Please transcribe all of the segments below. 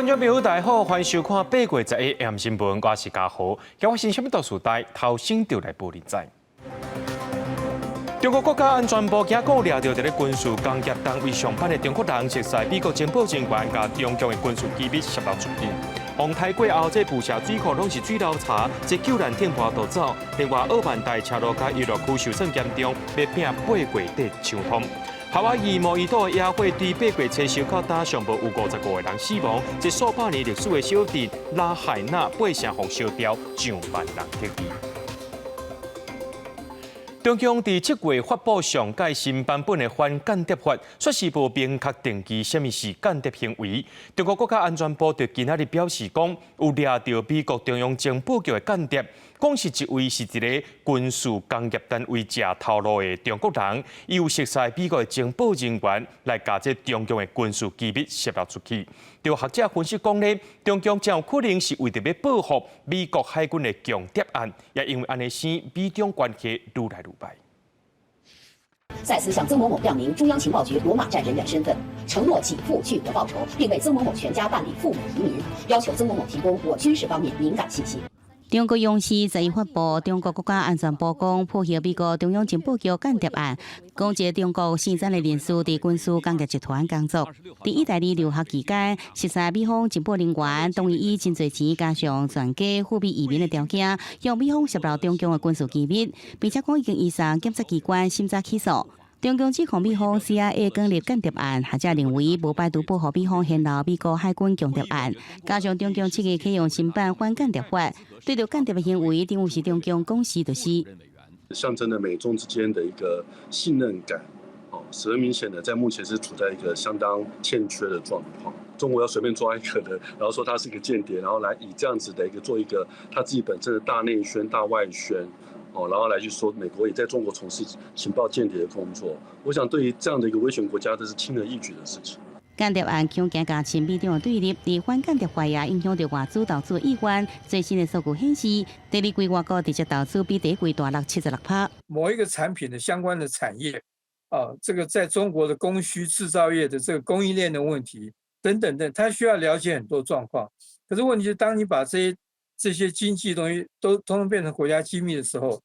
观众朋友，大家好，欢迎收看8月11日新闻，我是嘉豪。今日新什么大事代，头先就来报你知。中国国家安全部警告抓到在军事工业单位上班的中国人，涉嫌美国情报人员甲中共的军事机密泄露出境。红台过后，这辐射水库拢是水流查，这救援艇破逃走。另外，澳门大车路甲娱乐区受损严重，要拼8月底抢通。夏威夷贸易岛的野火对8月初烧烤单上无有55个人死亡，这数百年历史的小镇拉海纳8成红烧掉，上万人得利。中共伫7月发布上届新版本的反间谍法，说是无明确定义什么是间谍行为。中国国家安全部对今仔日表示讲，有抓到美国中央情报局的间谍。讲是一位是一个军事工业单位假透露的中国人，伊有熟悉美国的情报人员来把这中共的军事机密泄露出去。有学者分析讲呢，中共真有可能是为着要报复美国海军的强谍案，也因为安尼使美中关系愈来愈坏。再次向曾某某亮明中央情报局罗马站人员身份，承诺给付巨额报酬，并为曾某某全家办理父母移民，要求曾某某提供我军事方面敏感信息。中国央视11发布中国国家安全部讲破获美国中央情报局间谍案，讲这中国生产的人士伫军事工业集团工作。第一代理留学期间，熟悉美方情报人员，同意以真侪钱加上全家赴美移民的条件，向美方泄露中共的军事机密，并且讲已经移送检察机关审查起诉。中共指控美方 CIA 建立间谍案，学者认为无排除报复美方陷入美国海军强谍案，加上中共7月启用新版反间谍法，对着间谍的行为，定位是中共公司的是。象征了美中之间的一个信任感，十分明显的，在目前是处在一个相当欠缺的状况。中国要随便抓一个人，然后说他是一个间谍，然后来以这样子的一个做一个他自己本身的大内宣、大外宣。然后来去说美国也在中国从事情报间谍的工作，我想对于这样的一个威权国家，这是轻而易举的事情。间谍案恐惊加深美中的对立，而反间谍法也影响到外资投资意愿。最新的数据显示，第二季外国直接投资比第一季大76%。某一个产品的相关的产业，这个在中国的供需制造业的这个供应链的问题等等等，它需要了解很多状况。可是问题是，当你把这些经济东西都通通变成国家机密的时候，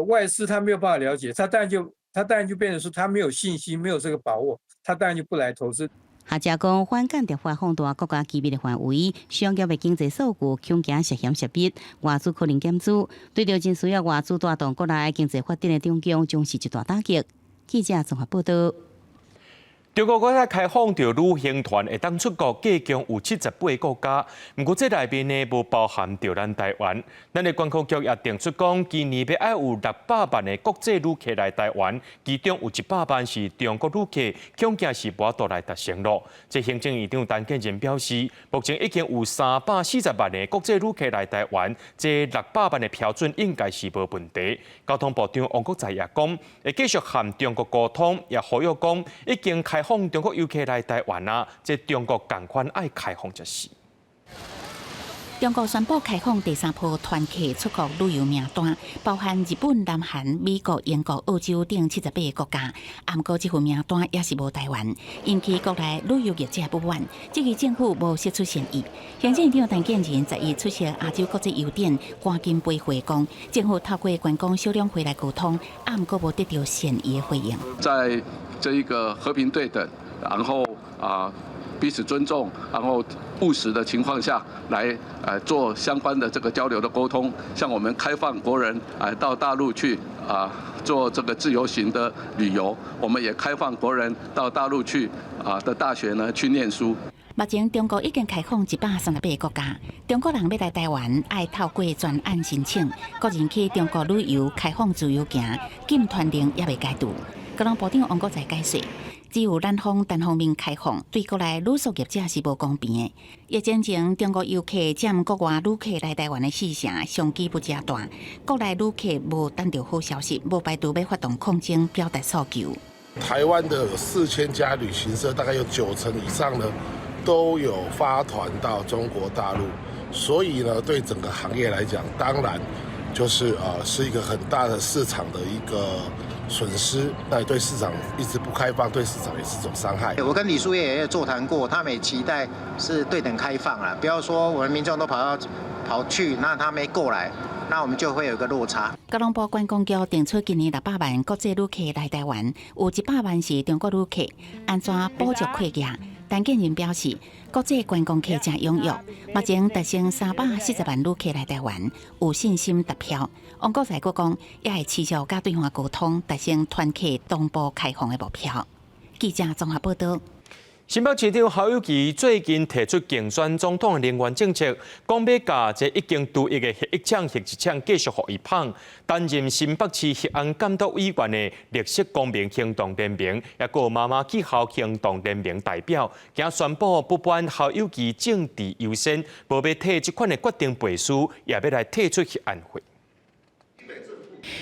外资他没有办法了解，他当然就变成说他没有信心，没有这个把握，他当然就不来投资。学者讲，反间谍法放大国家机密的范围，商业的经济数据恐惊涉嫌泄密，外资可能减资，对着真需要外资带动国内经济发展的中共，将是一大打击。记者综合报道。中国国家开放着旅行团会当出国，计共有78个国家。不过这内面呢，无包含着咱台湾。咱的观光局也定出讲，今年要爱有600万的国际旅客来台湾，其中有100万是中国旅客，恐惊是无法度来达成咯。这行政院长陈建仁表示，目前已经有340万的国际旅客来台湾，这600万的标准应该是无问题。交通部长王国材也讲，会继续和中国沟通，也呼吁讲已经开放中国游客来台湾啊，这中国同款爱开放就是。中国宣布开放第3波团客出国旅游名单，包含日本、南韩、美国、英国、澳洲等78个国家。不过，这份名单也是无台湾，引起国内旅游业者不满。这个政府无释出善意。行政院长陈建仁在伊出席亚洲国际邮展赶紧杯会讲，政府透过观光销量会来沟通，不过无得到善意的回应。在这一个和平对等，然后彼此尊重，然后务实的情况下来做相关的这个交流的沟通，像我们开放国人到大陆去做这个自由行的旅游，我们也开放国人到大陆去的大学呢去念书。目前中国已经开放138个国家，中国人要来台湾，爱透过专案申请，个人去中国旅游开放自由行，禁团令也未解除。交通部长王国材解释。只有咱方单方面开放，对国内旅宿业者是无公平的。疫情前，中国游客占国外旅客来台湾的4成，相机不加大。国内旅客无等到好消息，无排除要发动抗争，表达诉求。台湾的4000家旅行社，大概有90%以上呢，都有发团到中国大陆，所以呢，对整个行业来讲，当然就是是一个很大的市场的一个损失，那对市场一直不开放，对市场也是一种伤害。我跟李书业也座谈过，他们也期待是对等开放啦，不要说我们民众都跑去，那他没过来，那我们就会有一个落差。高雄部观光局定出今年600万国际旅客来台湾，有100万是中国旅客，安怎补助客额？陈建仁表示，国际观光客真踊跃，目前达成340万旅客来台湾，有信心达标。王国才阁讲，也会持续甲对方沟通，达成团客同步开放的目标。记者综合报道。新北市长侯友宜最近提出竞选总统的能源政策，讲要把这已经除役的核一厂、核一厂继续予伊放。担任新北市核安监督委员的绿色公民行动联盟，也有妈妈气候行动联盟代表，今宣布不管侯友宜政治优先，无要替这款的决定背书，也要来退出核安会。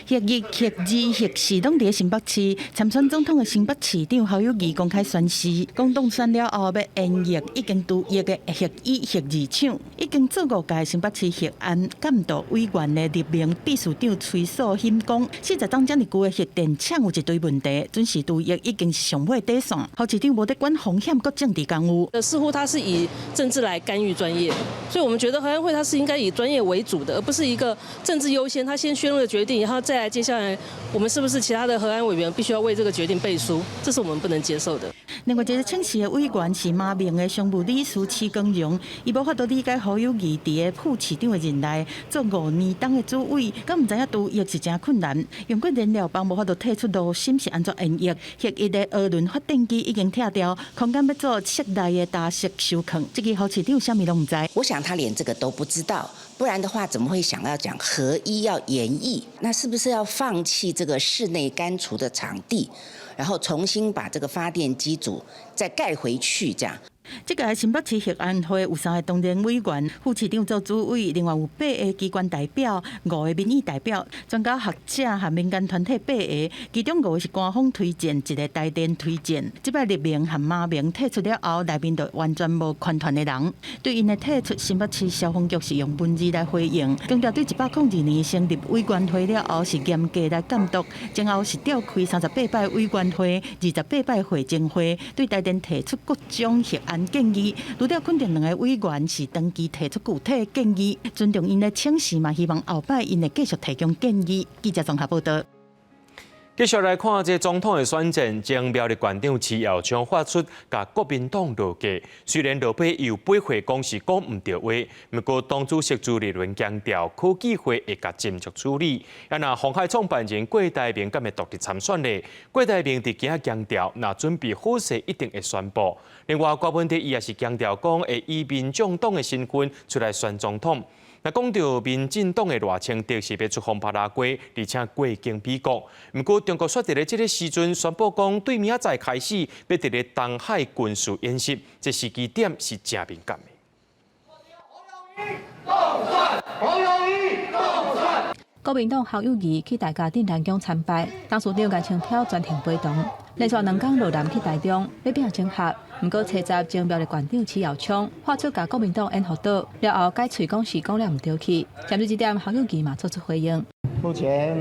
核一、核二、核四拢伫新北市参选总统的新北市长侯友宜公开宣示，讲当选了后要延役已经除役的核一、核二厂，已经做5届新北市核安监督委员的立名秘书长崔素欣讲，40档这么久的核电厂有一堆问题，准是除役已经是上尾底线。侯市长无得管风险和政治干预，似乎他是以政治来干预专业，所以我们觉得核安会它是应该以专业为主的，而不是一个政治优先，他先宣了决定，然后再来接下来我们是不是其他的核安委员必须要为这个决定背书，这是我们不能接受的。另外一个请示的委员是马明的商务理事戚光荣，伊无法度理解侯友宜伫个副市长的任内做5年当的主委，敢唔知影除役是真困难。用过燃料棒无法度退出路，审是安怎延役？核一的涡轮发电机已经拆掉，空间要做室内的大式收藏，这个侯市长啥物拢唔知。我想他连这个都不知道。不然的话，怎么会想要讲核一要延役？那是不是要放弃这个室内干除的场地，然后重新把这个发电机组再盖回去？这样？这个新北市核安会有3个当然委员，副市长做主委，另外有8个机关代表，5个民意代表，专家学者和民间团体8个，其中5个是官方推荐，1个台电推荐。这摆立名和马明退出了后，内面就完全无权团的人。对因的退出，新北市消防局是用文字来回应，强调对102年成立委员会了后是严格来监督，前后是召开38摆委员会、28摆会政会，对台电提出各种核安建议，除了肯定2个委员是当期提出具体建议，尊重因的请示嘛，希望后摆因会继续提供建议。记者综合报道。继续来看这总统的选战，前苗栗县长徐耀昌发出甲国民党落架，虽然落尾又背回讲是讲唔对话，不过党主席朱立伦强调，科技会会甲斟酌处理。也那鸿海创办人郭台铭敢会独立参选呢？郭台铭伫今仔强调，若准备好势一定会宣布。另外，郭文哲伊也是强调讲，会以民众党的身份出来选总统。那讲到民进党的赖清德是要出访巴拉圭，而且过境美国。不过，中国却伫咧这个时阵宣布讲，对明仔载开始要伫咧东海军事演习，这时机点是真敏感的。国民党侯友宜去大甲镇南宫参拜，当署长甲枪票专程陪同，连续2天落南去台中，要拼整合。不过，车站前苗栗县长徐耀昌发出甲国民党演好岛了后，改嘴讲是讲了唔对去。针对这点，侯友宜嘛做出回应。目前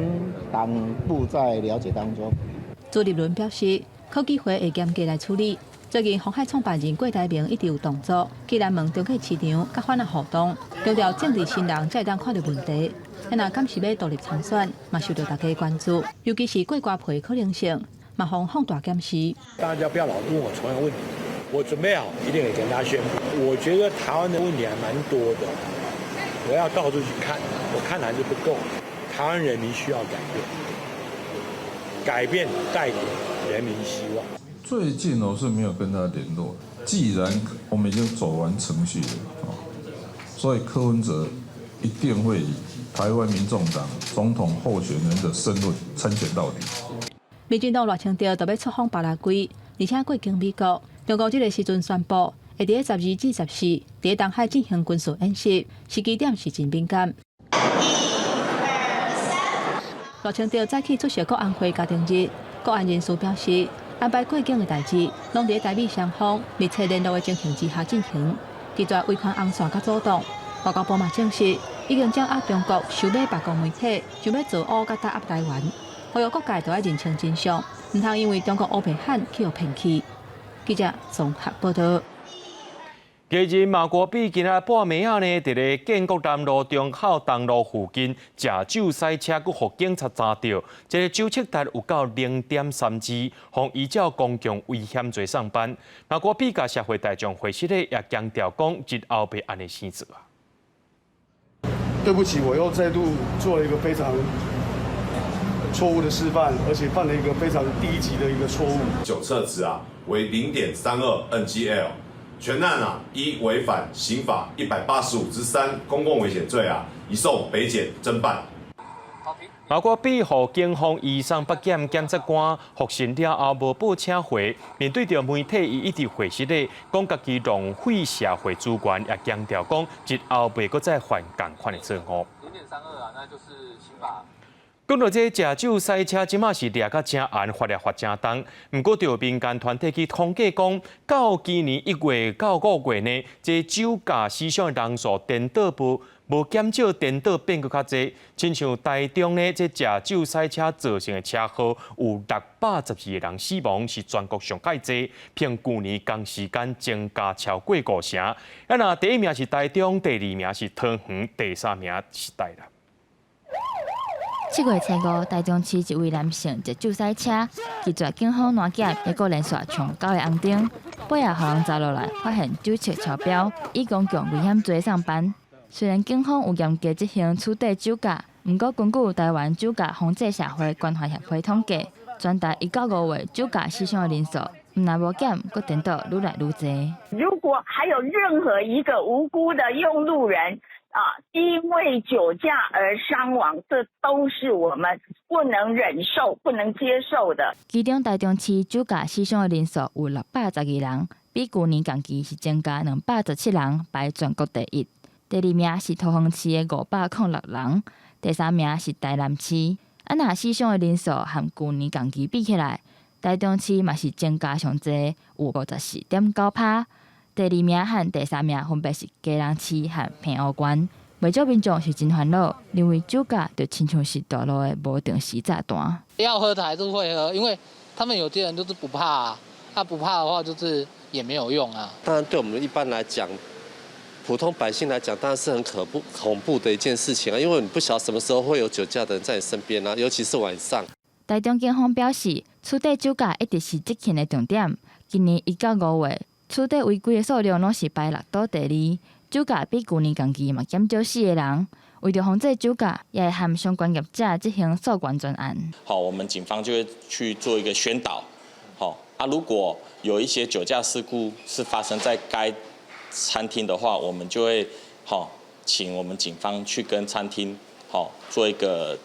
党部在了解当中。朱立伦表示，科技会会严格来处理。最近，鸿海创办人郭台铭一直有动作，既然问中国市场甲反啊互动，强调政治新人才会当看到问题。那敢是要独立参选，嘛受到大家关注，尤其是过瓜皮可能性，嘛放大检视。大家不要老问我同样问题，我准备好一定会跟大家宣布。我觉得台湾的问题还蛮多的，我要到处去看，我看还是不够。台湾人民需要改变，改变带给人民希望。最近我是没有跟他联络，既然我们已经走完程序了，所以柯文哲一定会以台湾民众党总统候选人的身份参选到底。民进党赖清德就要出访巴拉圭，而且过境美国。中国这个时阵宣布，会伫12至14伫东海进行军事演习，时机点是真敏感。赖清德早起出席国安会家庭日，国安人士表示，安排过境的代志，拢伫台美双方密切联络的情形之下进行，拒绝违反红线甲阻挡。外交部嘛证实，已经掌握中国收买白宫媒体，想要造乌甲打压台湾。呼吁各界都要认清真相，唔通因为中国乌皮罕去互骗去。记者综合报道。今日马国比今仔半暝啊呢，伫咧建国南路中孝东路附近食酒赛车，佮互警察抓到，这个酒测值有到0.32，互依照公共危险罪上班。马国比甲社会大众会室咧也强调讲，日后袂安尼生做啊。对不起，我又再度做了一个非常错误的示范，而且犯了一个非常低级的一个错误。酒测值啊为0.32 NGL。全案啊，依违反刑法185之3公共危险罪啊，移送北检侦办。马国比互警方移送北检检察官复审了后无报请回，面对着媒体，伊一直回室咧讲家己浪费社会资源，也强调讲日后袂搁再犯同款的错误。0.32啊，那就是刑法。讲到这食酒赛车，即马是掠甲真严，罚也罚真重。不过，就民间团体去统计讲，到今年1月到5月呢，这酒驾死伤的人数颠倒无减少，颠倒变搁较侪。亲像台中呢，这食酒赛车造成的车祸有612个人死亡，是全国上界侪，平去年同时间增加超过5成。啊，那第一名是台中，第2名是桃园，第3名是台南。 7月初5，台中市一位男性骑酒赛车，拒绝警方拦检，结果连续冲9个红灯，尾仔互人查落来，发现酒测超标，以公共危险罪上班。虽然警方有严格执行处理酒驾，不过根据台湾酒驾防治社会关怀协会统计，全台1到5月酒驾死伤的人数，若无减，佫颠倒愈来愈侪。如果还有任何一个无辜的用路人， 因为酒驾而伤亡，这都是我们不能忍受、不能接受的。其中，台中市酒驾死伤的人数有612人，比去年同期是增加217人，排全国第1。第2名是桃园市的506人，第3名是台南市。啊，若死伤的人数和去年同期比起来，台中市嘛是增加上侪，有54.9%。 第2名和第3名分别是基隆市和平湖县。未少民众是真烦恼，因为酒驾就亲像是道路的无定时炸弹。要喝的还是会喝，因为他们有些人就是不怕啊，他不怕的话就是也没有用啊。当然，对我们一般来讲，普通百姓来讲，当然是很恐怖的一件事情啊，因为你不晓得什么时候会有酒驾的人在你身边啊，尤其是晚上。台中警方表示，处理酒驾一直是执勤的重点。今年1到5月。 处理违规的数量拢是排6到第2，酒驾比去年同期嘛减少4个人。为了防治酒驾，也会和相关业者进行诉管专案。好，我们警方就会去做一个宣导。好啊，如果有一些酒驾事故是发生在该餐厅的话，我们就会请我们警方去跟餐厅做一个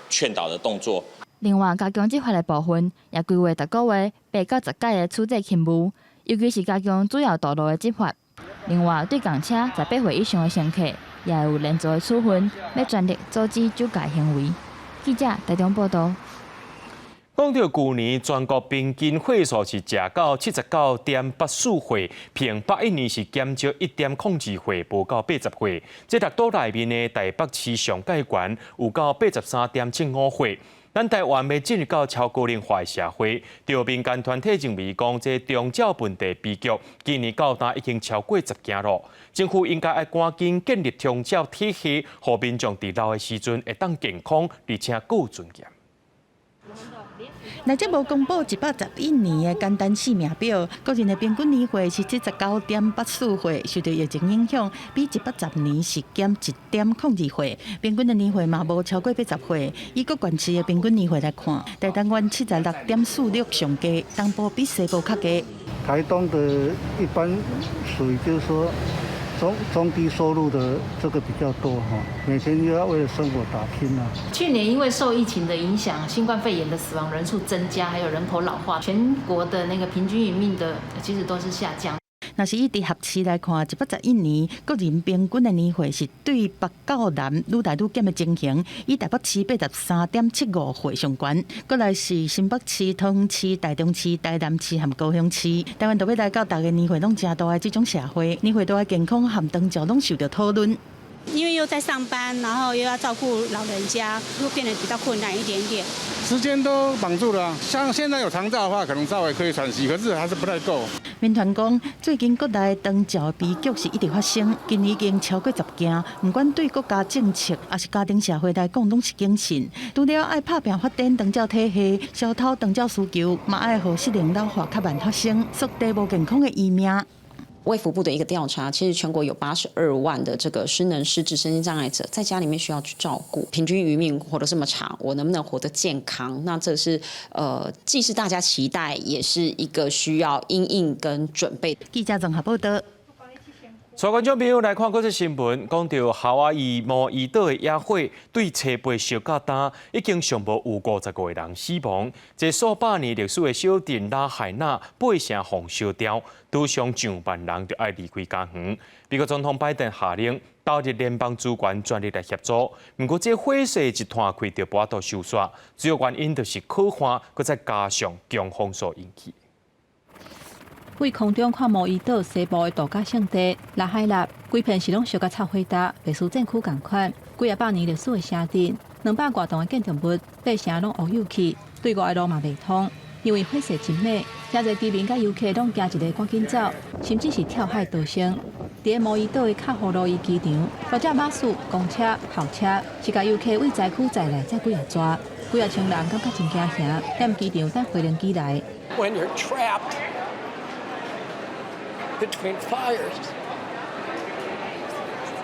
劝导的动作。另外，加强执法的部分也规划逐个月8到10届的处置勤务。 尤其是加强主要道路的执法。另外，对公车18岁以上的乘客，也有连续的处分，要全力阻止酒驾行为。记者台中报道。讲到去年全国平均岁数是食到79.84岁，平81年是减少1.02岁，无到80岁。这六都内面的台北市上界悬有到83.75岁。 咱台湾要进入到超高龄化的社会，就民间团体认为讲，这中照问题悲剧，今年到今已经超过10件了。政府应该要赶紧建立中照体系，让民众伫老的时阵会当健康，而且更有尊严。 内政部公布111年的简单姓名表，个人的平均年岁是79.84岁，受到疫情影响，比110年是减1.02岁，平均的年岁嘛无超过80岁。以各县市的平均年岁来看，台东县76.46上低，东部比西部较低。台东的一般属于就是说。 中低收入的这个比较多哈，每天又要为了生活打拼啊。去年因为受疫情的影响，新冠肺炎的死亡人数增加，还有人口老化，全国的那个平均余命的其实都是下降。 若是以直辖市来看，111年个人平均的年岁是对北到南愈来愈减的情形，以台北市83.75岁上悬，过来是新北市、桃园市、台中市、台南市和高雄市。台湾都要来到大家年岁拢正大的这种社会，年岁大的健康和长照拢受到讨论。因为又在上班，然后又要照顾老人家，会变得比较困难一点点。时间都绑住了，像现在有长照的话，可能稍微可以喘息，可是还是不太够。民团讲，最近国内长照悲剧是一直发生，今年已经超过10件。不管对国家政策，还是家庭社会来讲，拢是警讯。除了爱拍拼发展长照体系，消透长照需求，嘛爱让适龄老化较慢发生，缩低无健康的余命。卫福部的一个调查，其实全国有82万的这个失能、失智、身心障碍者，在家里面需要去照顾，平均余命活得这么长，我能不能活得健康？那这是既是大家期待，也是一个需要因应跟准备。记者综合报道。所观众朋友来看这则新闻，讲到夏威夷毛伊岛的野火对车杯烧甲单，已经上无有50个人死亡。这数百年历史的小镇拉海纳8成红烧掉，拄上上万人就要离开家园。美国总统拜登下令投入联邦主管全力来协助，不过这火势一摊开就半途收煞，主要原因就是可汗，搁再加上强风所引起。为空中看毛伊岛西部的度假胜地拉海纳，规片是拢烧甲臭火搭，袂输战区共款。几啊百年历史的城镇，200多栋的建筑物，八成拢乌有去，对外的路嘛袂通。因为火势真美，真侪居民甲游客拢惊一个赶紧走，甚至是跳海逃生。伫毛伊岛的卡胡罗伊机场，或者巴士、公车、校车，是甲游客为灾区载来才几啊抓，几啊千人感觉真惊吓，踮机场等飞行机来。When you're trapped between fires,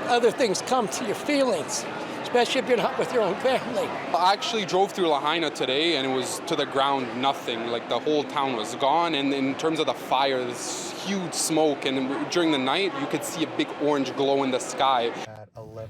other things come to your feelings, especially if you're not with your own family. I actually drove through Lahaina today and it was to the ground, nothing. Like the whole town was gone. And in terms of the fire, there's huge smoke. And during the night, you could see a big orange glow in the sky.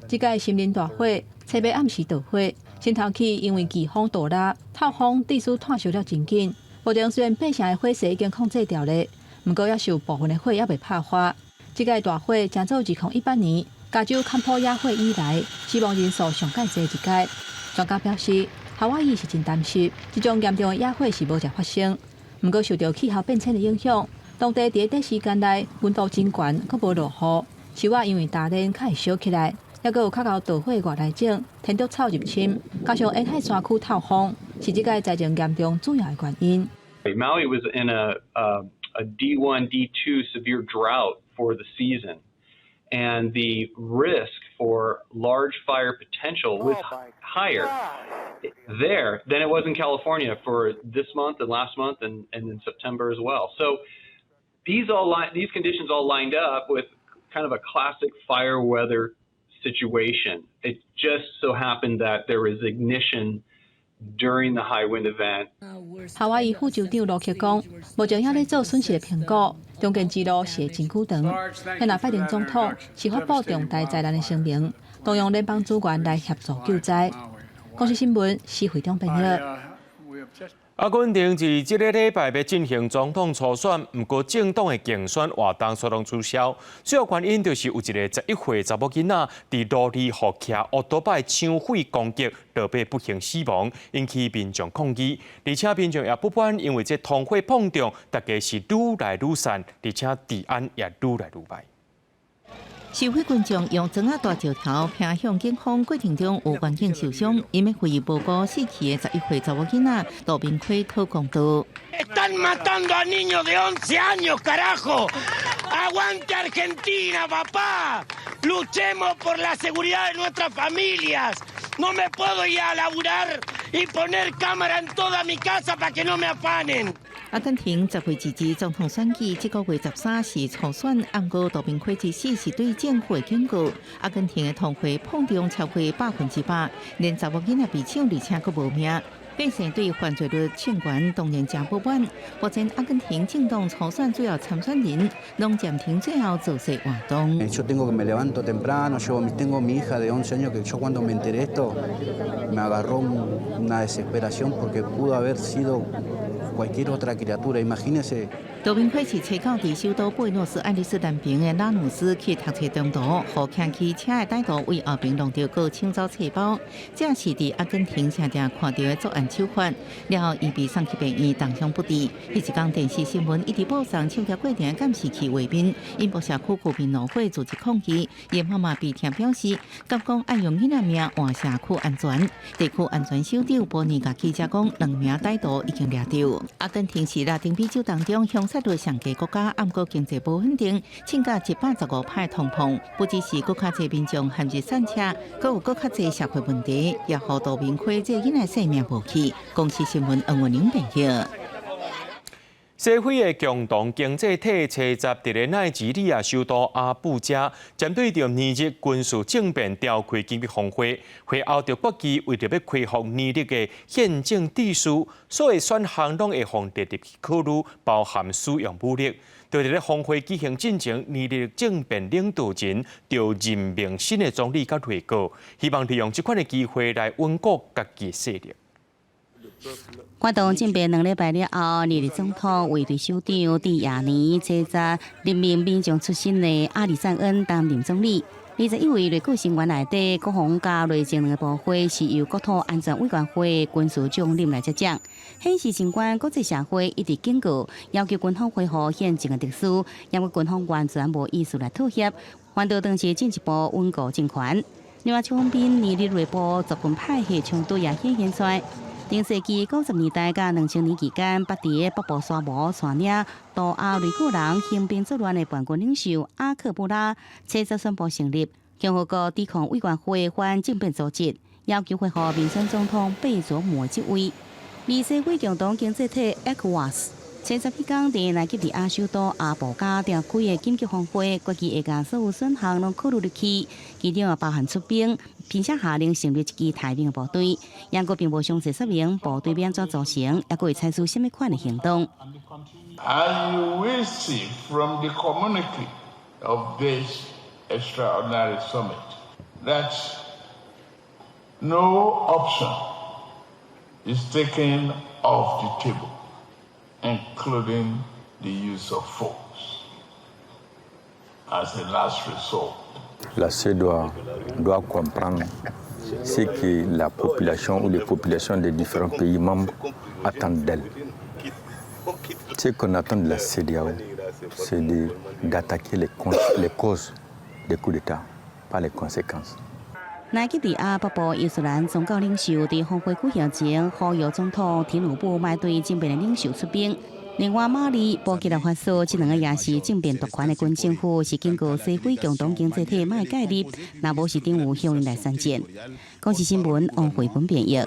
这届森林大火，车尾暗时导火，先头起因为季风大拉，透风地势炭烧了真紧。目前虽然八成的火势已经控制掉了。不过，也是有部分的火也未拍发。这届大火正走2018年加州坎普野火以来死亡人数上介济一届。专家表示，夏威夷是真担心，这种严重的野火是无再发生。不过，受到气候变迁的影响，当地在短时间内温度真悬，阁无落雨，树啊因为大热较会烧起来，也阁有较高导火的外来种，天竺草入侵，加上沿海山区透风，是这届灾情严重主要的原因。Maui was in a D1, D2 severe drought for the season. And the risk for large fire potential was higher there than it was in California for this month and last month and in September as well. So these conditions all lined up with kind of a classic fire weather situation. It just so happened that there was ignition during the high wind event. 夏威夷副州长罗克讲，目前还在做损失的评估，中间之路是真久长。现在拜登总统是发布重大灾难的声明，动用联邦资源来协助救灾。公司新闻是会长编译。阿根廷自这个礼拜要进行总统初选，不过政党的竞选活动全拢取消。主要原因就是有一个11岁查某囡仔伫路里互骑奥多拜抢匪攻击，落被不幸死亡，引起民众抗议。而且民众也不满，因为这同伙碰撞，大家是愈来愈散，而且治安也愈来愈歹。示威群众用砖仔大石条偏向警方，过程中有民警受伤，因为怀疑无辜死去的11岁查某囡仔杜明奎讨公道。Están matando a niños de 11 años, carajo. Aguante Argentina, papá. Luchemos por la seguridad de nuestras familias. No me puedo ir a laburar y poner cámara en toda mi casa para que no me afanen. 阿根廷10岁之子总统选举，这个月13是初选，暗过杜明奎之死是对政府的警告。阿根廷的同会碰撞超过100%，连查某囡仔被抢，而且佫无命。百姓对犯罪率清悬当然真不满。目前阿根廷政党初选主要参选人拢暂停最后造势活动。Yo tengo que me levanto temprano, tengo mi hija de 11 años que yo cuando me enteré esto me agarró una desesperación porque pudo haber sido cualquier otra criatura. Imagínese 杜宾会是车到伫首都贝诺斯艾利斯南边的拉努斯去读册中途，互牵起车的歹徒为后边弄到个抢走册包，这是伫阿根廷常常看到的作案手法。然后伊被送去病院，当伤不治。迄一天电视新闻一直报上抢劫过程监视器画面，因博社区居民怒火组织抗议，伊妈妈被听表示，甲讲爱用囡仔命换社区安全。地区安全首长波尼甲记者讲，2名歹徒已经抓到。阿根廷是拉丁美洲当中凶杀率上低国家，暗过经济不稳定，增加115%的通膨，不只是更较侪民众陷入散车，更有更较侪社会问题，也互杜宾会这囡仔性命无去。公司新闻黄文玲报道。西非的共同经济体车集伫咧奈及利亚首都阿布加，针对着年日军事政变召开紧急峰会，会后着国际为着要恢复年日的宪政秩序，所有选项拢会放列入去考虑，包含使用武力。就伫咧峰会举行进前，年日政变领导人就任命新的总理甲内阁，希望利用这款的机会来稳固家己势力。发动政变2礼拜了后，尼日总统为对首长蒂亚尼车站任命民众出身的阿里赞恩担任总理。21位内阁成员内底，国防甲内政2个部会是由国土安全委员会军事长任来接掌。显示尽管国际社会一直警告，要求军方恢复宪政的秩序，因为军方完全无意思来妥协，反倒当时进一步稳固政权。另外，方面，尼日内部族群派系冲突也显现出来。中世纪90年代甲2000年期间，北地的北部沙漠山岭杜阿雷古人兴兵作乱的叛军领袖阿克布拉，车则宣布成立共和国抵抗委员会反政变组织，要求恢复民选总统贝佐姆职位。而西非共同经济体 ECOWAS 前11天伫奈及利亚首都阿布加召开的紧急峰会，国际会将所有选项拢考虑入去，其中也包含出兵，并且下令成立一支台兵的部队。英国并无详细说明部队要怎组成，也会采取什么款的行动。And you will see from the communique of this extraordinary summit that no option is taken off the table, including the use of force as a last resort. La CEDEAO doit comprendre ce que la population ou les populations des différents pays membres attendent d'elle. Ce qu'on attend de la CEDEAO, c'est d'attaquer les causes des coups d'État, pas les conséquences. 奈及利亚北部伊斯兰宗教领袖伫峰会举行前，呼吁总统提努布卖对政变的领袖出兵。另外，马里、布吉纳法索这2个也是政变夺权的军政府，是经过西非共同经济体卖介入，若无是定有向因来参战。公司新闻王慧文编译。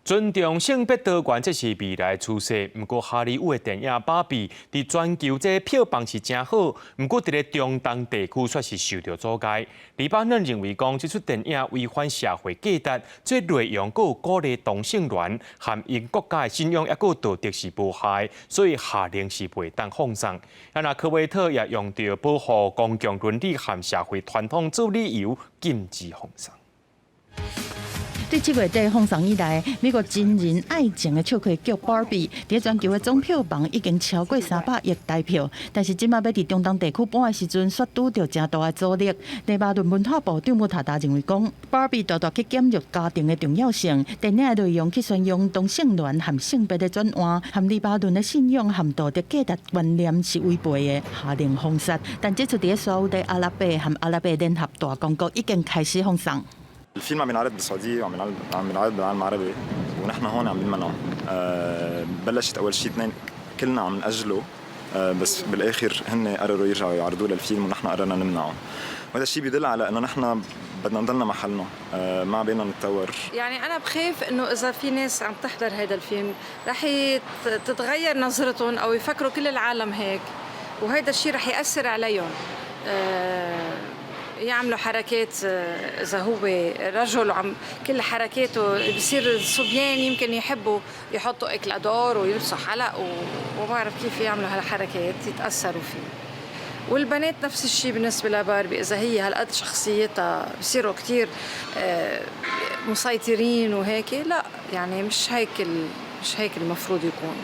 尊重性别多元，这是未来趋势。不过，哈利坞的电影《芭比》伫全球这票房是真好，不过伫咧中东地区却是受到阻碍。黎巴嫩认为讲，这出电影违反社会价值，这内容佫有鼓励同性恋，和因国家的信仰也佫有道德是无害，所以下令是袂当放送。那科威特也用到保护公共伦理和社会传统做理由，禁止放送。在7月底放送以来，美国真人爱情的笑话剧《Barbie》在全球的总票房已经超过300亿台票，但是即马要伫中东地区播的时阵，却拄到真大的阻力。黎巴嫩文化部长穆塔达认为讲，《Barbie》大大去减弱家庭的重要性，电影的内容去宣扬同性恋和性别的转换，和黎巴嫩的信仰和道德价值观念是违背的，下令封杀。但这出伫所有的阿拉伯和阿拉伯联合大公国已经开始放送。الفيلم عم ينعرض بالسعوديه وعم ينعرض بالعالم العربي ونحن هون عم نمنعه. بلشت اول شيء اثنين كلنا عم نأجله بس بالاخر هن قرروا يرجعوا يعرضوه للفيلم ونحن قررنا نمنعه. وهذا الشيء بيدل على انه نحن بدنا نضلنا محلنا ما بينا نتطور. يعني انا بخاف انه اذا في ناس عم تحضر هذا الفيلم رح تتغير نظرتهم او يفكروا كل العالم هيك وهذا الشيء رح يأثر عليهم. يعملوا حركات اذا هو رجل وعم كل حركاته بصير الصبيان يمكن يحبوا يحطوا اكلادور ويلبسوا حلق وما بعرف كيف يعملوا هالحركات يتاثروا فيه. والبنات نفس الشيء بالنسبه لباربي، اذا هي هالقد شخصيتها بصيروا كثير مسيطرين وهيك، لا يعني مش هيك المفروض يكون.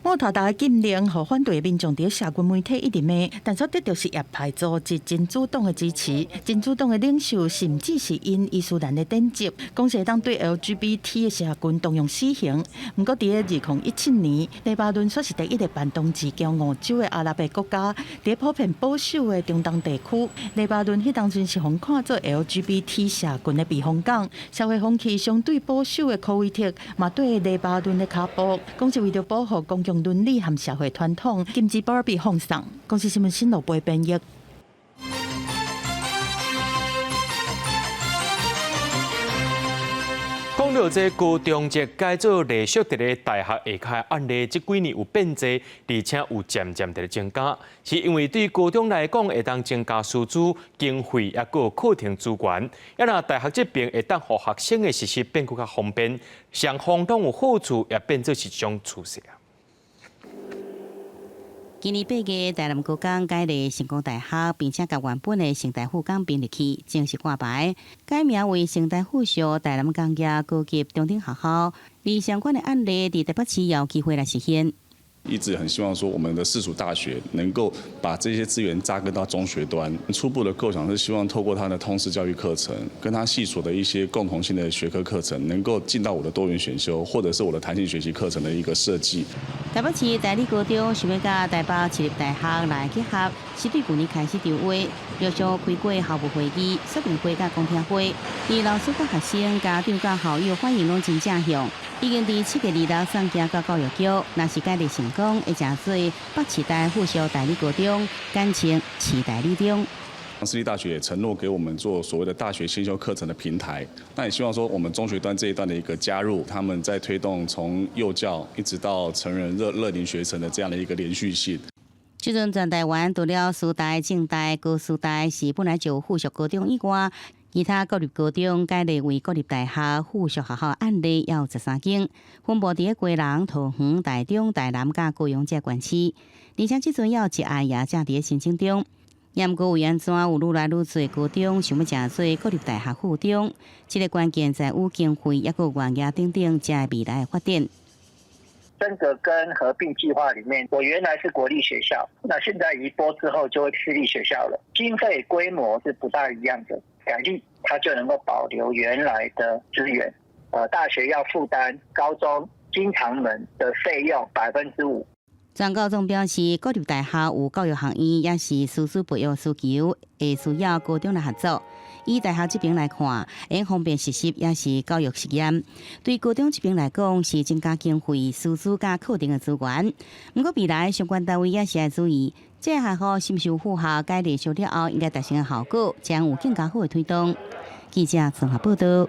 摩托大禁令，和反对民众伫社群媒体一直骂，但所得到是业派组织真主党的支持。真主党的领袖甚至是因伊斯兰的典籍，讲是当对 LGBT 的社群动用死刑。不过，伫2017年，黎巴嫩却是第一个办同志共5州的阿拉伯国家，伫普遍保守的中东地区，黎巴嫩迄当阵是被看作 LGBT 社群的避风港，社会风气相对保守的科威特，嘛对黎巴嫩的卡布，讲是为着保护公共伦理和社会传统，禁止保庇放送。公司新闻新路杯编译。讲到这高中节改造例俗伫咧大学下开案例，这几年有变多，而且有渐渐在增加，是因为对高中来讲会当增加师资、经费，也有课程资源。也若大学这边会当互学生的实习变更较方便，双方都有好处，也变做是一种趋势。今年8月，台南高工改立成功大学，并且甲原本的成大附港并入去，正式挂牌，改名为成大附属台南工业高级中等学校。而相关的案例，伫台北市也有机会来实现。一直很希望说，我们的市属大学能够把这些资源扎根到中学端。初步的构想是希望透过它的通识教育课程，跟它系所的一些共同性的学科课程，能够进到我的多元选修，或者是我的弹性学习课程的一个设计。台北市大理高中想要甲台北市立大学来结合，是对去年开始筹划，陆续开过校务会议、说明会甲公听会，而老师甲学生、家长甲校友反应拢真正向。已经伫7月26送交到教育局，若是改立成功，会真做北市大附属大理高中，简称市大理中。私立大学也承诺给我们做所谓的大学先修课程的平台，那也希望说我们中学端这一段的一个加入，他们在推动从幼教一直到成人乐龄学程的这样的一个连续性。即阵全台湾除了师大、政大、高师大是本来就附属高中以外，其他国立高中改立为国立大学附属学校案例也有13间，分布伫贵人、桃园、台中、台南甲高雄这县市，而且即阵也有一案也正伫申请中。也毋过为安怎有愈来愈侪高中想要正做国立大学附中，这个关键在有经费，也有原业等等，才会未来的发展。升格跟合并计划里面，我原来是国立学校，那现在移拨之后就会私立学校了，经费规模是不大一样的。改立它就能够保留原来的资源，大学要负担高中经常门的费用5%。全高中表示，国立大学有教育学院，也是师资培育需求，会需要高中来合作。以大学这边来看，会方便实习，也是教育实验。对高中这边来讲，是增加经费、师资加课程的资源。不过未来相关单位也是要注意，这个学校是不是有附校改立修了后，应该达成的效果，将有更加好的推动。记者综合报道。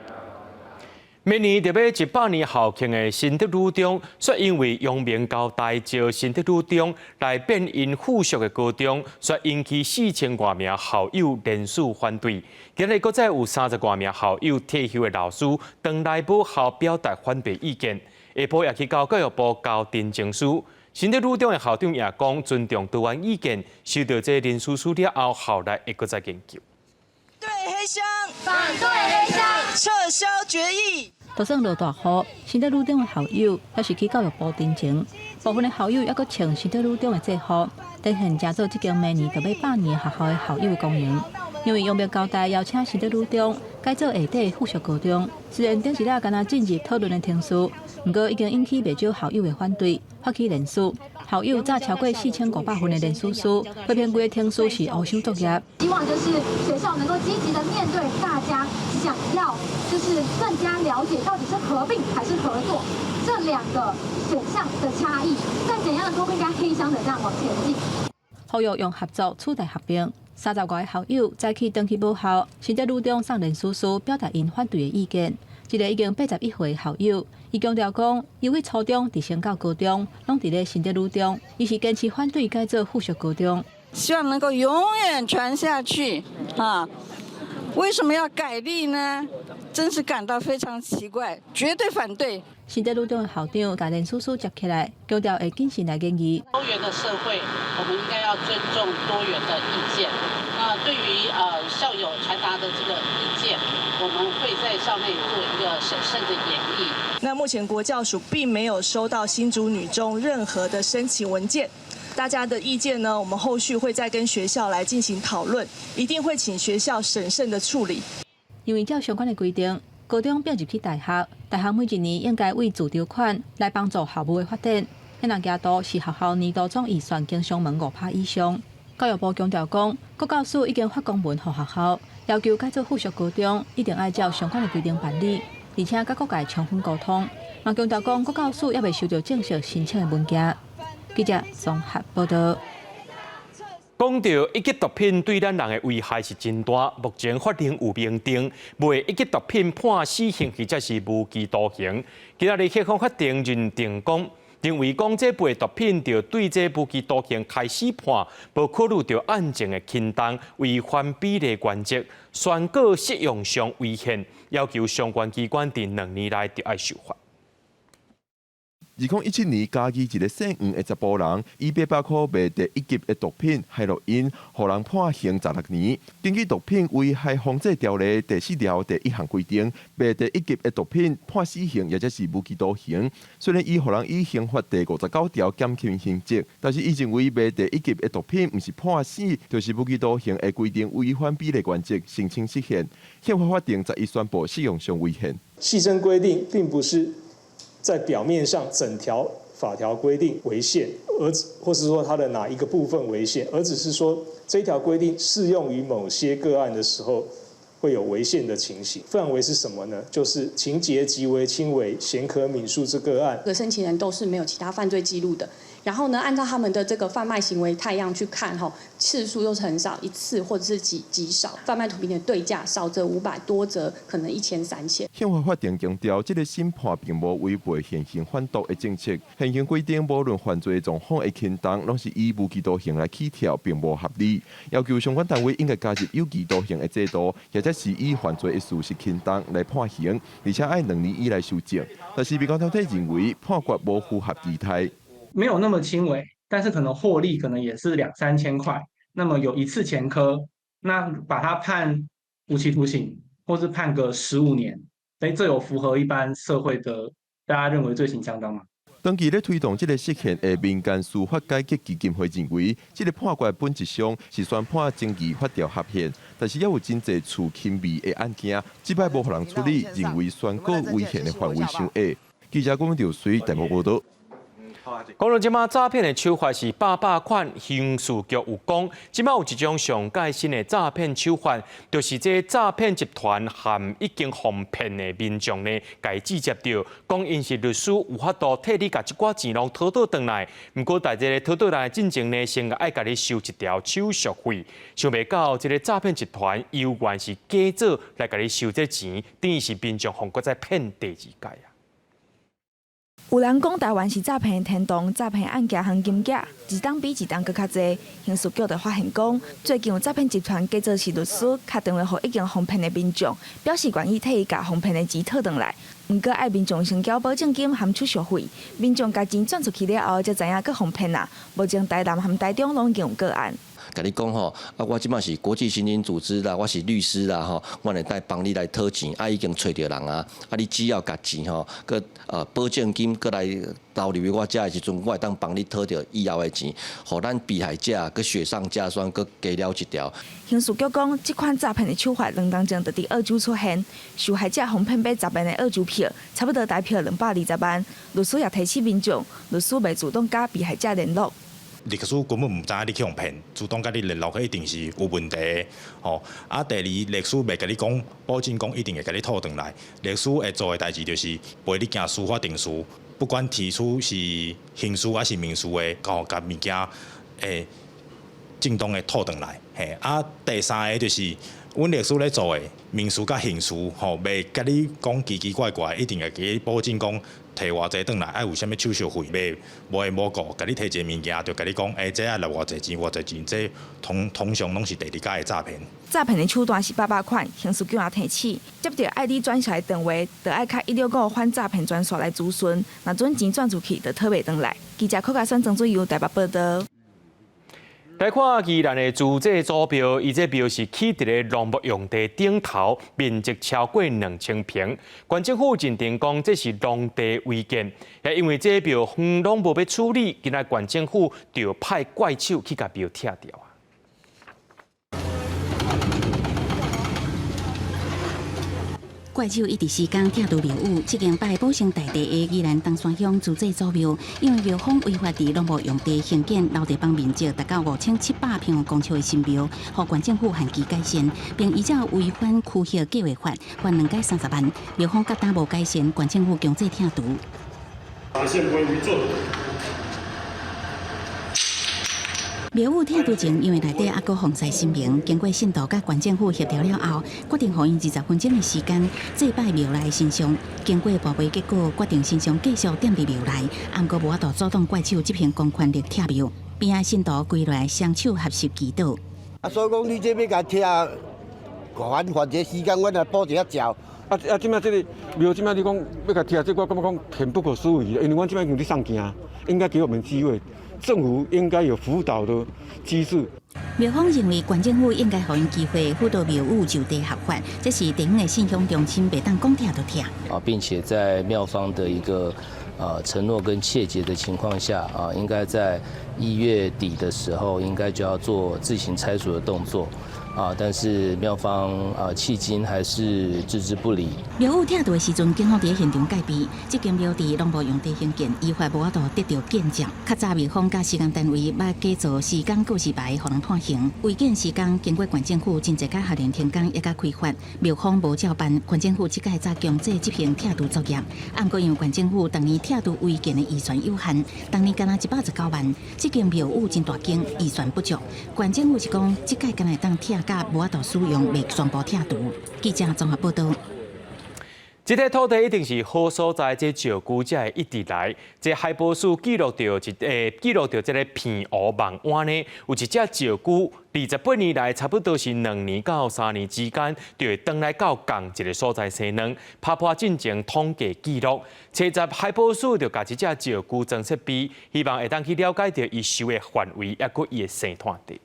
明年特别100年校庆的新德女中，却因为阳明交大招新德女中来变因附属的高中，却引起4000多名校友联署反对。今日搁再有30多名校友退休的老师登来母校表达反对意见，下晡也去到教育部交陈情书。新德女中的校长也讲尊重多元意见，收到这联署书了后，后来会搁再研究。对黑箱，反对黑箱，撤销决议。就算落大雨，新德女中的校友还是去教育部陈情，部分的校友还佫穿新德女中的制服，展现加做这间明年特别100年学校的校友功能。因为阳明交大邀请新德女中改做下底附属高中，虽然顶一日敢若进入讨论的程序，不过已经引起不少校友的反对，发起联署。校友早超过4500份的联署书，会篇规个程序是乌手作业。希望就是学校能够积极的面对大家想要，就是更加了解到底是合并还是合作这2个选项的差异，在怎样的都应该黑箱的这样往前进。呼吁用合作取代合并。30外个校友再去登记母校，新德女中送联署书，表达因反对的意见。一个已经81岁的校友，伊强调讲，由于初中直升到高中，拢伫咧新德女中，伊是坚持反对改做附属高中，希望能够永远传下去啊！为什么要改立呢？真是感到非常奇怪，绝对反对。新德女中的校长把联署书接起来，强调会谨慎来研议。多元的社会，我们应该要尊重多元的意见。那对于校友传达的这个意见，我们会在上面做一个审慎的演绎。那目前国教署并没有收到新竹女中任何的申请文件。大家的意见呢，我们后续会再跟学校来进行讨论，一定会请学校审慎的处理。因为照相关的规定，高中要入去大学，大学每一年应该为自筹款来帮助校务的发展。迄人家都是学校年度总预算经上门5%以上。教育部强调讲，国教署已经发公文给学校，要求改做附属高中一定按照相关的规定办理，而且甲各界充分沟通。嘛强调讲，国教署也未收到正式申请的文件。记者综合报道。讲到一级毒品对咱人的危害是真大，目前法庭有明定，为一级毒品判死刑或者是无期徒刑。今仔日香港法庭认定讲，认为讲这背毒品就对这无期徒刑开始判，无考虑到案情的轻重，违反比例原则，宣告适用上违宪，要求相关机关在2年内就要受罚。2017年，嘉义一个姓黄的查甫人，以800块卖第1级的毒品海洛因，互人判刑16年。根据《毒品危害防治条例》第4条第1项规定，卖第1级的毒品判死刑，或者是无期徒刑。虽然伊互人以刑法第59条减轻刑责，但是伊认为卖第1级的毒品毋是判死，就是无期徒刑的规定违反比例原则，声称失宪。宪法法庭则已宣布适用上违宪。细则规定并不是在表面上整条法条规定违宪，或是说它的哪一个部分违宪，而只是说这条规定适用于某些个案的时候会有违宪的情形。范围是什么呢？就是情节极为轻微，显可悯恕之个案。申请人都是没有其他犯罪记录的。然后呢，按照他们的这个贩卖行为态样去看，次数又是很少，1次或者是极少。贩卖毒品的对价少则500，多则可能1000、3000。宪法法庭强调，这个审判并无违背现行贩毒的政策。现行规定，无论犯罪状况的轻重，拢是以无期徒刑来起跳，并无合理。要求相关单位应该加入有期徒刑的制度，或者是以犯罪的事实轻重来判刑，而且爱2年以内修正。但是，被告团体认为判决无符合期待。没有那么轻微，但是可能获利可能也是2、3千块。那么有1次前科，那把他判无期徒刑，或是判个15年，这有符合一般社会的大家认为罪行相当吗？长期咧推动这个释宪的民间司法改革基金会认为，这个判决本质上是宣判争议法条合宪，但是也有真侪处轻微的案件，即摆无互人处理，认为宣告违宪的范围上矮。记者郭兆水台北报道。讲到即马诈骗的手法是800款，刑事局有讲，即马有一种上界新的诈骗手法，就是这诈骗集团含已经哄骗的民众呢，该指接到，讲因是律师有法度替你甲一寡钱拢讨倒转来，毋过在这个讨倒来进前呢，先爱甲你收一条手续费，想袂到这个诈骗集团犹原是假做来甲你收这钱，等于是民众互搁再骗第2届啊。有人讲台湾是诈骗的天堂，诈骗案件和金额一档比一档搁较侪。刑事局就发现讲，最近有诈骗集团假做是律师，敲电话给已经哄骗的民众，表示愿意替伊甲哄骗的钱讨转来。毋过爱民众先交保证金含手续费，民众甲钱转出去了后，才知影搁哄骗啊。目前台南和台中拢已经有个案。甲你讲吼，我即摆是国际刑警组织啦，我是律师啦吼，我会带帮你来讨钱，已经找着人啊，你只要甲钱吼，佮保证金佮来投入我遮的时阵，我会当帮你讨着以后的钱，互咱被害者佮雪上加霜，佮加了一条。刑事局讲，这款诈骗的手法2年前就伫澳洲出现，受害者哄骗买10万的澳洲票，差不多台票220万。律师也提醒民众，律师袂主动甲被害者联络。律师根本唔知影你去互骗，主动甲你联络，一定是有问题的。吼，第二，律师袂甲你讲，保证讲一定会甲你讨转来。律师会做的代志就是陪你行司法程序，不管提出是刑事还是民事的，甲物件会正当的讨转来。第三个就是，阮律师咧做的民事甲刑事，袂甲你讲奇奇怪怪，一定会给你保证讲。摕偌济转来，爱有啥物手续费，袂无缘无故，甲你摕一个物件，就甲你讲，这爱来偌济钱，偌济钱，这通常拢是第2届的诈骗。诈骗的手段是800款，刑事局也提醒，接到爱你转销的电话，就爱开165反诈骗专线来咨询，若准钱转出去，就讨袂转来。记者柯家山郑水由台北报道。来看宜兰的自制祖庙，伊这庙是起伫咧农牧用地顶头，面积超过2000平。县政府认定讲这是农地违建，也因为这庙远拢无要处理，今仔县政府就派怪手去甲庙拆掉啊。怪手一直施工拆除庙宇，这间拜保生大帝的宜兰东山乡自制祖庙，因为庙方违法伫农牧用地兴建楼地板面积达到5700平方公尺的新庙，互县政府限期改善，并依照违反区域计划法，罚2届30万。庙方甲打无改善，县政府强制拆除。庙宇拆除前，因为内底还阁放晒新名，经过信道甲县政府协调了后，决定予因20分钟的时间祭拜庙内神像。经过报备结果，决定神像继续踮伫庙内，毋过无法度阻挡怪手这片公权力拆庙，边仔信道归来双手合十祈祷。所以讲你这要甲拆，还一个时间，阮来补一下照。即摆这个庙，即摆你讲要甲拆，这我感觉讲很不可思议，因为阮即摆用伫上行，应该给我们机会。政府应该有辅导的机制。庙方认为，县政府应该给因机会辅导庙宇就地合法，这是地方的信仰中心，袂当讲拆就拆。并且在庙方的一个承诺跟切结的情况下应该在1月底的时候，应该就要做自行拆除的动作。但是庙方迄今还是置之不理。庙宇拆除的时阵，警方伫现场戒备，这间庙伫农牧用地兴建，依法无法度得到建证。较早庙方甲施工单位捌假造施工告示牌，互人判刑。违建施工经过县政府真侪届下联停工，也甲开发，庙方无照办，县政府即届才强制这片拆除作业。不过因为县政府当年拆除违建的预算有限，当年干那119万，这间庙宇真大间，预算不足。县政府是讲，即届干那当拆。无法度使用，未全部拆除。记者综合报道。这块土地一定是好所在，这石龟才会一直来。这海波署记录到这个片湖望湾呢，有一只石龟，28年来差不多是2年到3年之间，就会回来到同一个所在生卵，拍破进前统计记录。查实海波署就把这只石龟装设备，希望会当去了解到伊收的范围，也佮伊的生态地。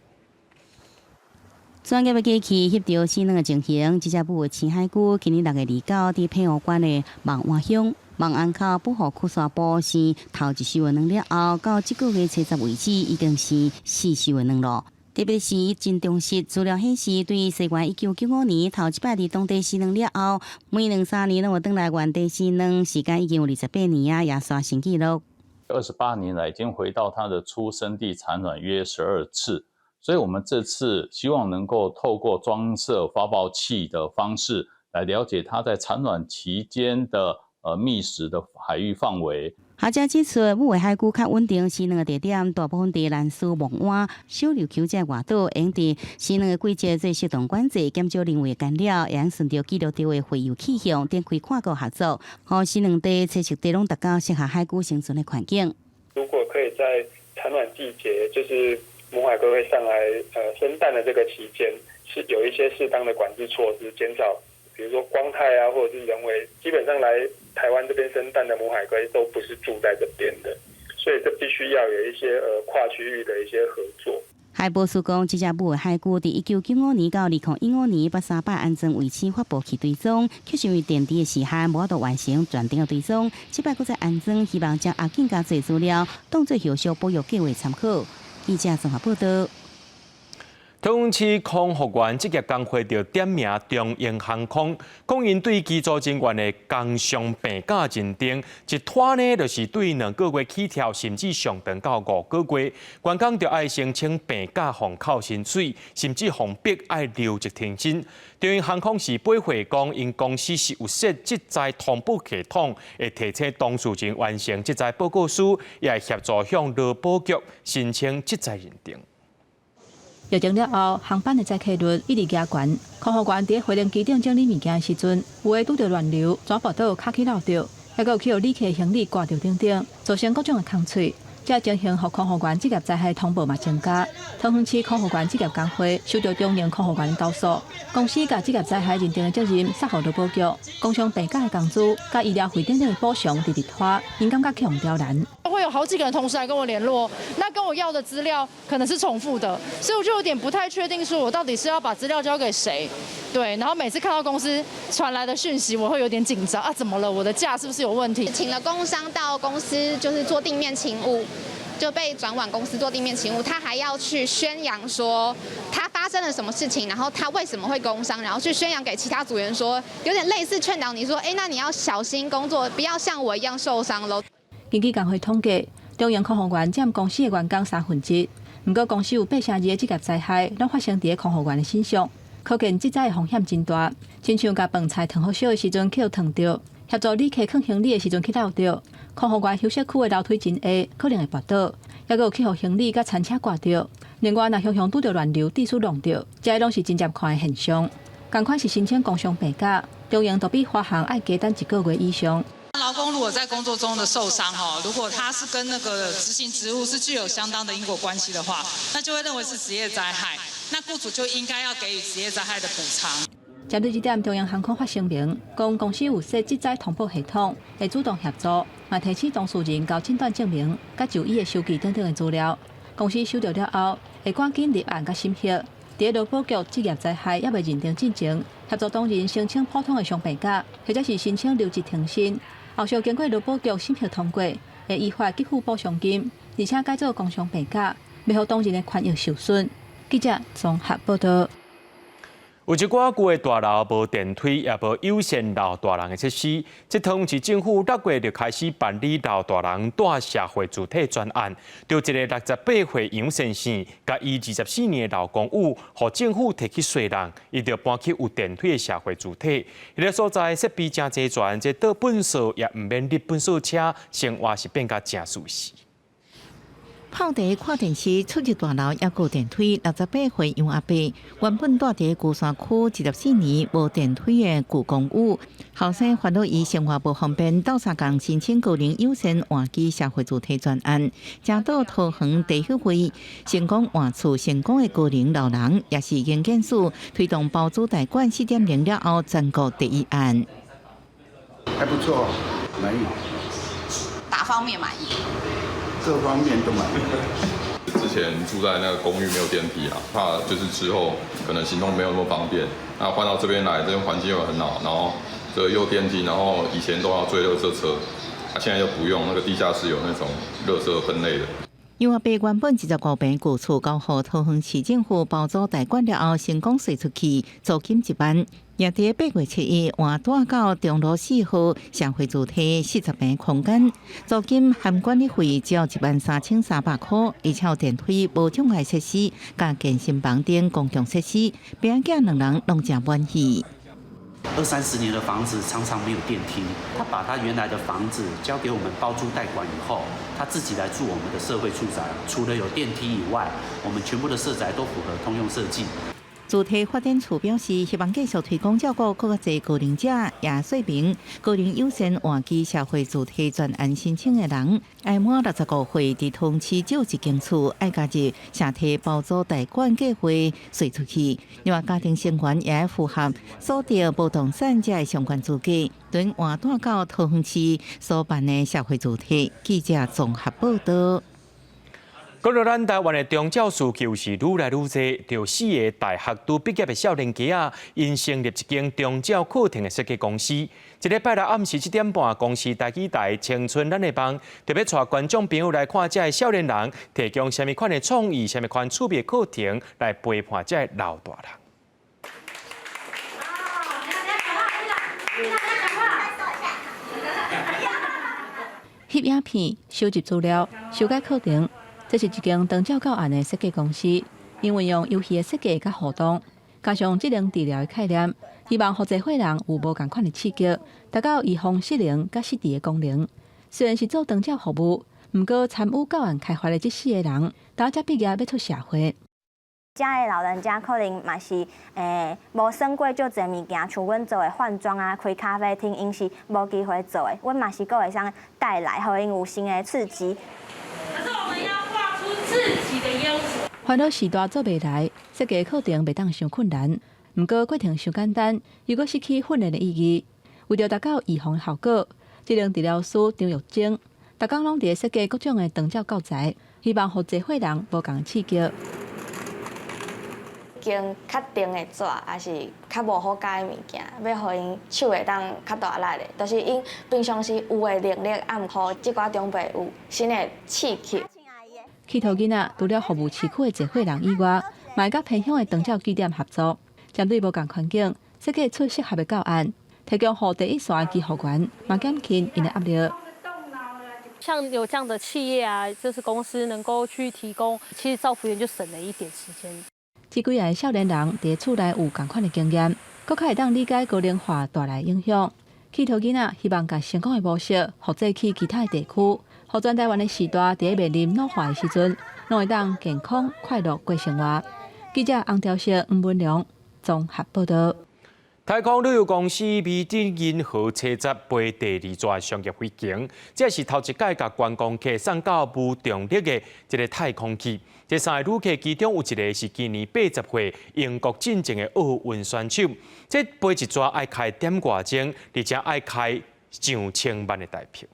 专业的机器协调生卵的情形，这只母的青海龟今年6月29伫片湖县的望湾乡望安口保护区山部生头一收的卵了后，到这个月30为止，已经是4收的卵咯。特别是真重视资料显示，对西元1995年头一摆伫当地生卵了后，每2-3年拢会回来原地生卵，时间已经有28年啊，也刷新纪录。28年来已经回到它的出生地产卵约12次。所以，我们这次希望能够透过装设发报器的方式，来了解它在产卵期间的觅食的海域范围。学者指出，母的海龟较稳定，生卵的地点大部分伫兰屿、望湾、小琉球这外岛，用伫生卵的季节做适当管制，减少人为干扰，也顺着记录到的会游气象，展开跨国合作，互生卵地、栖息地拢达到适合海龟生存的环境。如果可以在产卵季节，就是母海龟会上来生蛋的这个期间，是有一些适当的管制措施，减少比如说光害啊，或者是人为。基本上来台湾这边生蛋的母海龟都不是住在这边的，所以这必须要有一些跨区域的一些合作。海波署讲，这只母的海龟伫1995年到2015年把300安全卫星发布器追踪，却是因为电池的时限无法度完成全程的追踪，这摆搁再安装，希望将更加侪资料当作后续保育计划参考。记者综合报道。桃园市空服员职业工会就点名中英航空，讲因对机组人员的工伤病假认定，一拖呢就是对2个月起跳，甚至上长到5个月。员工就爱申请病假放扣薪水，甚至被逼爱留职停薪。中英航空是驳回讲，因公司是有设这载通报系统，会提醒当事人完成这载报告书，也会协助向劳保局申请这载认定。疫情了后，航班的载客率一直加悬。空服员伫回龙机场整理物件的时阵，有诶拄到乱流、抓报道、卡起漏掉，还有去互旅客行李挂到顶顶，造成各种的空脆。这情形，互空服员职业灾害通报嘛增加。桃园市空服员职业工会收到中英空服员的投诉，公司甲职业灾害认定的责任撒互劳保局，工伤病假的工资、甲医疗费等等的补偿直直拖，因感觉去互刁难。会会有好几个人同时来跟我联络，那跟我要的资料可能是重复的，所以我就有点不太确定，说我到底是要把资料交给谁。对，然后每次看到公司传来的讯息，我会有点紧张啊，怎么了？我的假是不是有问题？请了工商到公司就是做地面勤务。就被转往公司做地面勤务，他还要去宣扬说他发生了什么事情，然后他为什么会工伤，然后去宣扬给其他组员说，有点类似劝导你说，那你要小心工作，不要像我一样受伤喽。根据工会统计，中央空服员占公司的员工1/3，不过公司有8成2的职业灾害拢发生在空服员的身上，可见这载的风险真大。亲像甲饭菜烫好烧的时阵去互烫着，协助旅客放行李的时阵去漏着。空服员休息区的楼梯真矮，可能会滑倒，也有去互行李甲餐车挂着。另外，若常常拄着乱流、地鼠弄着，这拢是真接看的现象。同款是申请工伤病假，中央都比发行爱加等1个月以上。劳工如果在工作中的受伤如果他是跟那个执行职务是具有相当的因果关系的话，那就会认为是职业灾害，那雇主就应该要给予职业灾害的补偿。针对这点，中央航空发声明，讲公司有设职灾通报系统，会主动协助，嘛提醒当事人交诊断证明、甲就医的收据等等的资料。公司收到了后，会赶紧立案甲审核。伫劳保局职业灾害也未认定进前，协助当人申请普通的伤病假，或者是申请留职停薪。后续经过劳保局审核通过，会依法给付补偿金，而且改做工伤病假，袂互当人的权益受损。记者综合报道。有一寡旧的大楼无电梯，也无优先老大人的设施。这趟是政府6月就开始办理老大人带社会主体专案，就一个68岁杨先生，甲伊24年的老公寓，互政府提起税人，伊就搬去有电梯的社会主体。伊个所在设备真齐全，这倒本数也唔免入本数车，生活是变甲真舒适。泡茶看电视，出入大楼也有电梯。68岁杨阿伯原本住伫鼓山区14年无电梯的旧公寓，后生烦恼伊生活不方便，斗相共申请高龄优先换机社会主体专案，正到桃园地协会成功换厝成功的高龄老人，也是营建署推动包租代管4.0了后全国第一案。还不错，满意。哪方面满意？各方面都满意。之前住在那个公寓没有电梯怕就是之后可能行动没有那么方便。那换到这边来，这边环境又很好，然后这个又电梯，然后以前都要追垃圾车，现在又不用，那个地下室有那种垃圾分类的。杨阿伯原本25平旧厝交予桃园市政府包租代管了后，成功税出去，租金1万。也伫8月7日换带到中路4号社会主体40平空间，租金含管理费只要13300块，而且有电梯、无障碍设施、加健身房等公共设施，别人家2人拢真满意。20-30年的房子常常没有电梯，他把他原来的房子交给我们包租代管以后，他自己来住我们的社会住宅，除了有电梯以外，我们全部的社宅都符合通用设计。主体发展处表示，希望继续推广照顾更加侪高龄者，也说明高龄优先换机社会主体专案申请的人，爱满65岁，伫通市就一间厝，爱加入社体包租代管计划税出去。另外，家庭成员也要符合所得不动产者的相关资格，等换带到桃园市所办的社会主体。记者综合报道。讲到咱台湾的宗教事就是愈来愈多，就4个大学都毕业的少年家因成立一间宗教课程的设计公司。一礼拜六暗时7点半，公司台语台青春咱的帮，特别带观众朋友来看这少年人提供什么款的创意、什么款趣味课程来陪伴这老大人。翕影片、收集资料、修改课程。这是一间宗教教案的设计公司，因为用游戏的设计甲互动，加上智能治疗的概念，希望互侪会人有无同款的刺激，达到预防失灵甲失智的功能。虽然是做宗教服务，不过参与教案开发的这4个人，大家毕业要出社会。家的老人家可能嘛是无算过足侪物件，像阮做的换装啊、开咖啡厅，因是无机会做的。阮嘛是阁会想带来，互因有新的刺激。可是我们要画出自己的优势。烦恼时代做袂来，设计课程袂当伤困难，不过过程伤简单，又阁失去训练的意义。为着达到预防的效果，智能治疗师张玉晶，大家拢伫设计各种的长照教材，希望互社会人无共刺激。经较定的纸，还是较无好教的物件，要互因手会当较大力的，就是因平常时有的能力，啊，毋互即寡长辈有新的刺激。企图囡仔除了服务市区的社会人以外，嘛甲偏乡的长照据点合作，针对无共环境，设计出适合的教案，提供互第一线机护员，嘛减轻因的压力。像有这样的企业啊，就是公司能够去提供，其实照服员就省了一点时间。这几个少年人伫厝内有同款的经验，更较会当理解高龄化带来影响。企图囡仔希望把成功的模式复制去其他的地区，互全台湾的时代伫面临老化的时阵，拢会当健康快乐过生活。记者洪兆石、吴文良综合报道。太空旅游公司美景银河车站飞第2座商业飞行，这是头一届甲观光客送到无重力的一个太空器。这3个旅客其中有一个是今年80岁英国进前的奥运选手。这飞一座爱开点外钟，而且爱开上千万的台票。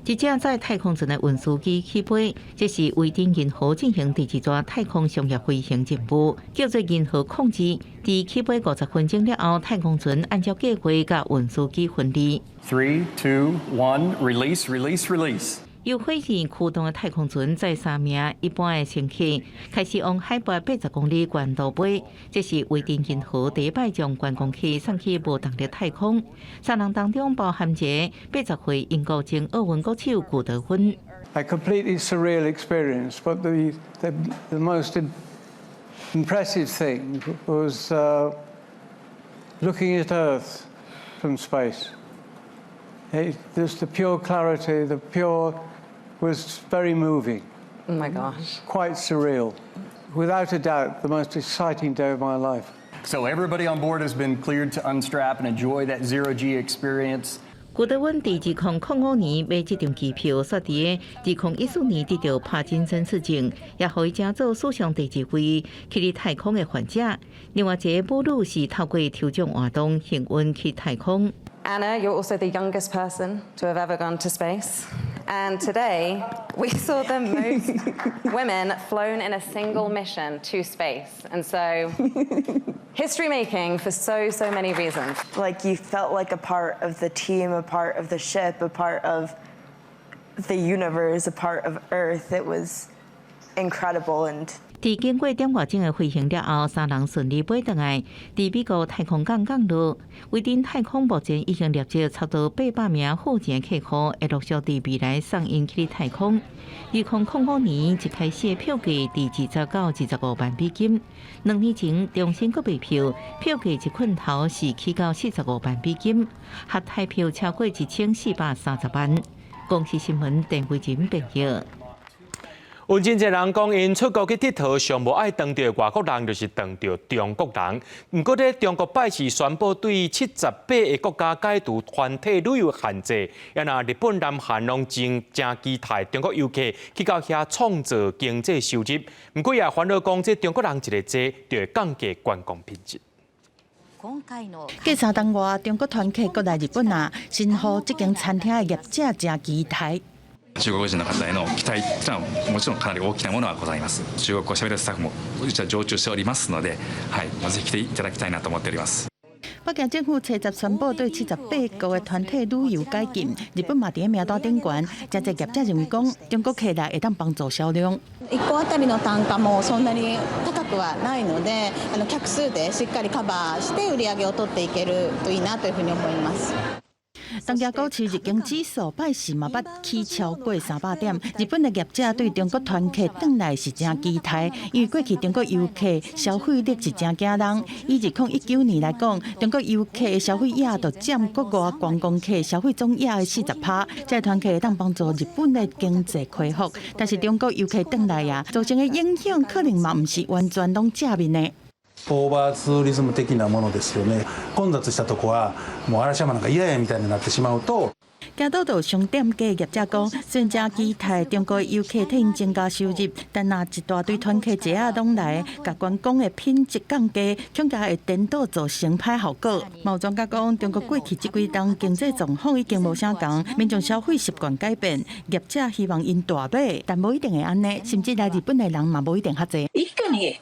一架在太空船的运输机起飞，这是为顶银河进行第2座太空商业飞行任务，叫做银河控制。伫起飞50分钟了后，太空船按照计划甲运输机分离。3, 2, 1, release, release, release。由火箭驱动的太空船载3名一般的乘客，开始往海拔80公里高度飞。这是为顶银河第一摆将观光客送去无动力太空。3人当中包含一个80岁英国前奥运国手古德芬。A completely surreal experience, but the most impressive thing was looking at Earth from space. Just the pure clarity, the pure was very moving. Oh my gosh. Quite surreal. Without a doubt, the most exciting day of my life. So everybody on board has been cleared to unstrap and enjoy that zero-G experience. 古德温伫2005年买这张机票，煞伫2014年得到帕金森氏症，也互伊成做史上第1位去入太空的患者。另外一个母女是透过抽奖活动幸运去太空。Anna, you're also the youngest person to have ever gone to space. And today, we saw the most women flown in a single mission to space. And so, history making for so many reasons. Like you felt like a part of the team, a part of the ship, a part of the universe, a part of Earth. It was incredible and伫经过点外钟的飞行了后，3人顺利飞回来。伫美国太空港降落，威丁太空目前已经列接差不多800名候选客户，会陆续伫未来送因去太空。2005年一开始的票价伫20到25万美金，2年前重新搁卖票，票价一捆头是起到45万美金，合台票超过1430万。公司新闻陈慧珍报道。有真侪人讲，因出国去佚佗，上无爱当到外国人，就是当到中国人。不过咧，中国拜四宣布对78个国家解除团体旅游限制，也拿日本、南韩拢正期待中国游客去到遐创造经济收入。不过也烦恼讲，这中国人一个多，就会降低观光品质。隔3冬外，中国团客过来日本啊，新乎这间餐厅的业者正期待。中国人の方への期待はもちろんかなり大きなものはございます。中国語を喋るスタッフもうちは常駐しておりますので、はい、ぜひ来ていただきたいなと思っております。北京政府初10宣布对78国的团体旅游解禁，日本嘛伫名单顶悬，真侪业者认为讲，中国客来会当帮助销量。1個あたりの単価もそんなに高くはないので、客数でしっかりカバーして売り上げを取っていけるといいなというふうに思います。东京股市日经指数拜四嘛捌起超过300点。日本的业者对中国团客转来是真期待，因为过去中国游客消费力是真惊人。以2019年来讲，中国游客的消费额就占国外观光客消费总额的40%。这团客会当帮助日本的经济恢复，但是中国游客转来啊，造成的影响可能嘛唔是完全拢正面的。オーバーツーリズム的なものですよね。混雑したとこはもう嵐山なんか嫌やみたいになってしまうと。行到到上店家业者讲，虽然真期待中国游客替因增加收入，但若一大堆团客坐仔拢来，甲观光的品质降低，恐怕会颠倒造成歹效果。毛专家讲，中国过去这几冬经济状况已经无啥同，民众消费习惯改变，业者希望因大买，但无一定会安尼，甚至来日本的人嘛无一定较济。一挙に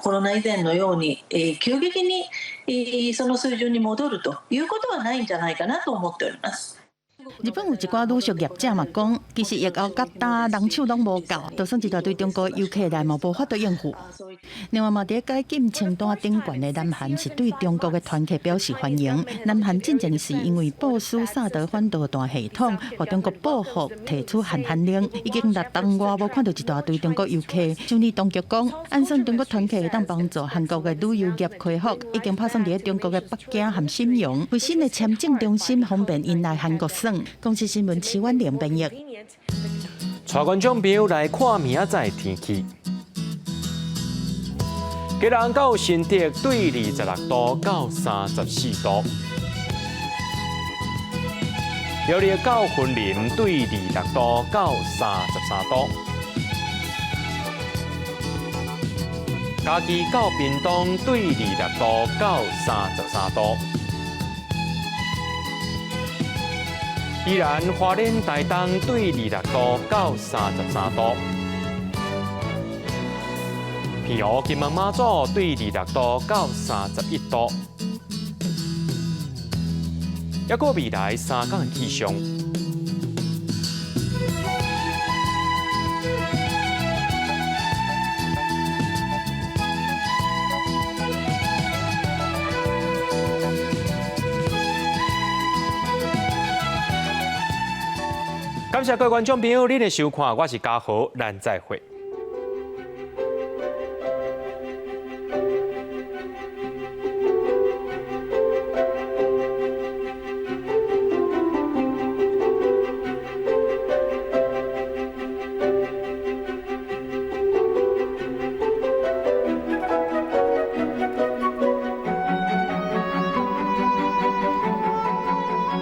コロナ以前のように急激にその水準に戻るということはないんじゃないかなと思っております。日本有一寡旅宿业者嘛讲，其实疫后甲打人手拢无够，就算一大堆中国游客来嘛无法度应付。另外嘛，伫解禁清单顶悬的南韩是对中国的团客表示欢迎。南韩进前是因为部署萨德反导弹系统，互中国报复提出限韩令，已经6冬外无看到一大堆中国游客。就你当局讲，按算中国团客会当帮助韩国的旅游业恢复，已经拍算伫中国的北京和沈阳为新的签证中心，方便因来韩国耍。公司新闻齐婉玲编译。带观众朋友来看明仔载天气。吉兰到新竹对26度到34度，苗栗到云林对26度到33度，嘉义到屏东对26度到33度。依然花莲台东对26度到33度，平湖金门马祖对26度到31度，还有未来3天的气象。感谢各位观众朋友，您的收看，我是嘉豪，咱再会。